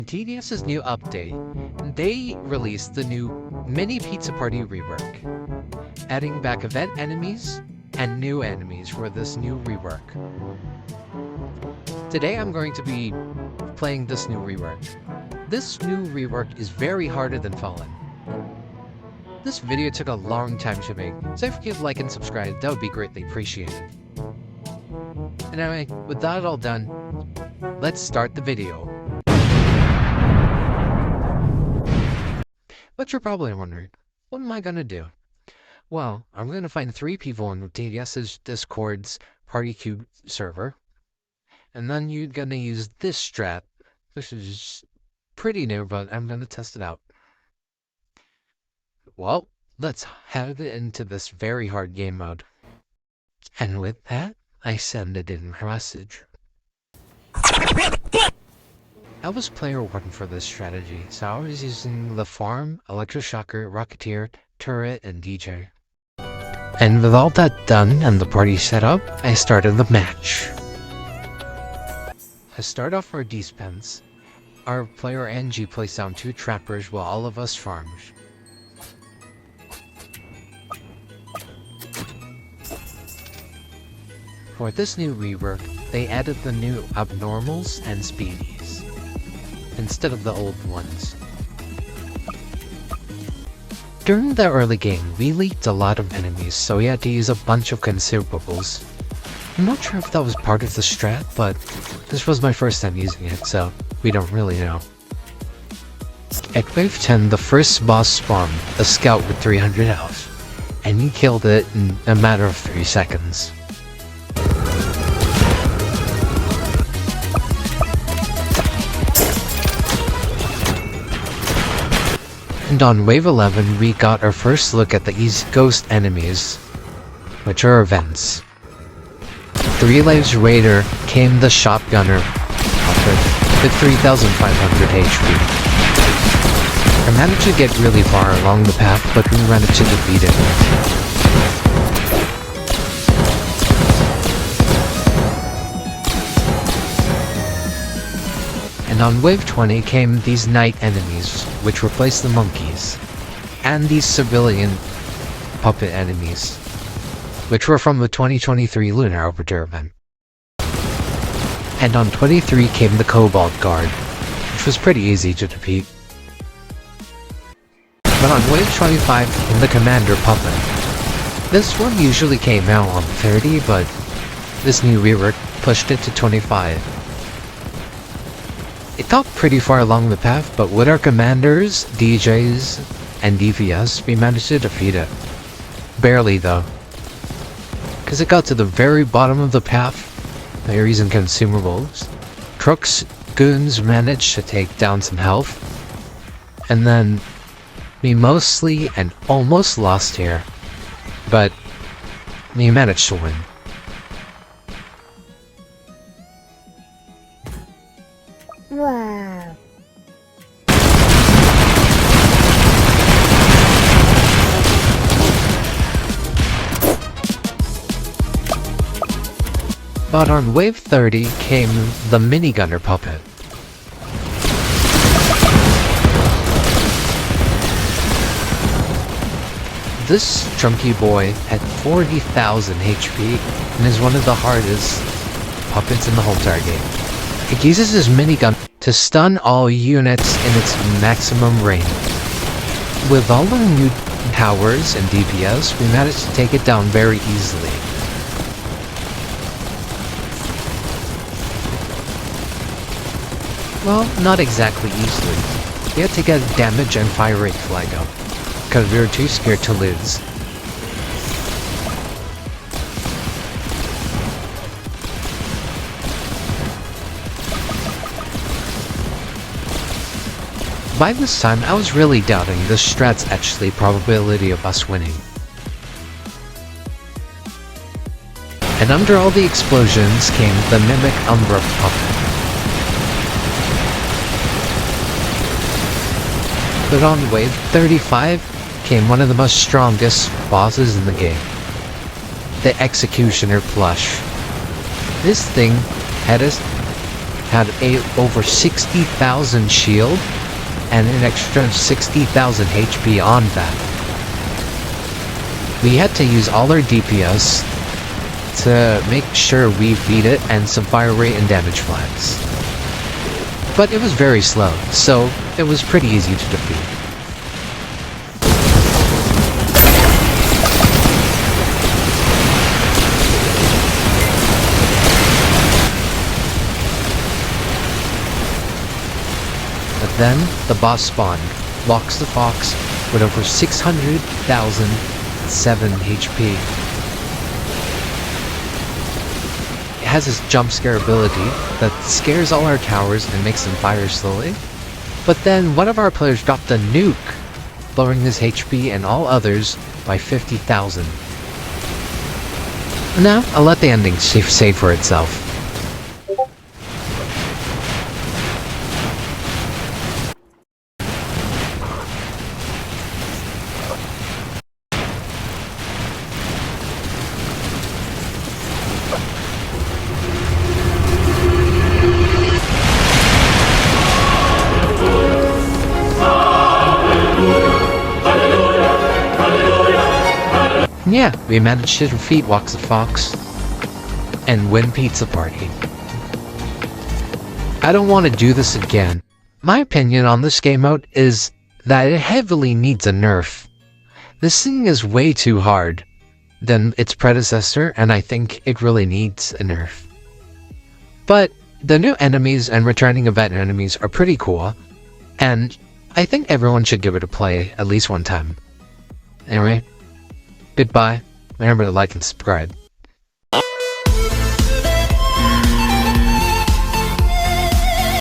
TDS's new update, they released the new Mini Pizza Party rework, adding back event enemies and new enemies for this new rework. Today I'm going to be playing this new rework. This new rework is very harder than Fallen. This video took a long time to make, so if you could like and subscribe, that would be greatly appreciated. Anyway, with that all done, let's start the video. But you're probably wondering, what am I gonna do? Well, I'm gonna find 3 people in TDS's Discord's Party Cube server, and then you're gonna use this strat, which is pretty new, but I'm gonna test it out. Well, let's head into this very hard game mode. And with that, I send it in a message. I was player 1 for this strategy, so I was using the farm, electroshocker, rocketeer, turret, and DJ. And with all that done and the party set up, I started the match. To start off our dispense, our player NG placed down 2 trappers while all of us farmed. For this new rework, they added the new abnormals and speedies, instead of the old ones. During the early game, we leaked a lot of enemies, so we had to use a bunch of consumables. I'm not sure if that was part of the strat, but this was my first time using it, so we don't really know. At wave 10, the first boss spawned, a scout with 300 health, and he killed it in a matter of 3 seconds. And on wave 11, we got our first look at the East Ghost enemies, which are events. 3 lives later came the shotgunner with 3,500 HP. I managed to get really far along the path, but we managed to defeat it. And on wave 20 came these night enemies, which replaced the monkeys, and these civilian puppet enemies, which were from the 2023 Lunar Orbiter event. And on 23 came the Cobalt Guard, which was pretty easy to defeat. But on wave 25 came the Commander Puppet. This one usually came out on 30, but this new rework pushed it to 25. It got pretty far along the path, but with our commanders, DJs, and DPS, we managed to defeat it. Barely though. Because it got to the very bottom of the path, berries and consumables. Trucks, goons managed to take down some health. And then, we mostly and almost lost here. But, we managed to win. Wow. But on wave 30 came the minigunner puppet. This chunky boy had 40,000 HP and is one of the hardest puppets in the whole entire game. It uses his minigun to stun all units in its maximum range. With all the new towers and DPS, we managed to take it down very easily. Well, not exactly easily. We had to get damage and fire rate flag up, because we were too scared to lose. By this time, I was really doubting this strat's actually probability of us winning. And under all the explosions came the Mimic Umbra Puppet. But on wave 35 came one of the most strongest bosses in the game. The Executioner Plush. This thing had a had over 60,000 shield and an extra 60,000 HP on that. We had to use all our DPS to make sure we beat it and some fire rate and damage flags. But it was very slow, so it was pretty easy to defeat. But then, the boss spawned, Lox the Fox, with over 600,007 HP. It has this jump scare ability that scares all our towers and makes them fire slowly. But then, one of our players dropped a nuke, lowering his HP and all others by 50,000. Now, I'll let the ending say for itself. Yeah, we managed to defeat Lox the Fox and win Pizza Party. I don't want to do this again. My opinion on this game mode is that it heavily needs a nerf. This thing is way too hard than its predecessor, and I think it really needs a nerf. But the new enemies and returning event enemies are pretty cool, and I think everyone should give it a play at least one time. Anyway, goodbye. Remember to like and subscribe.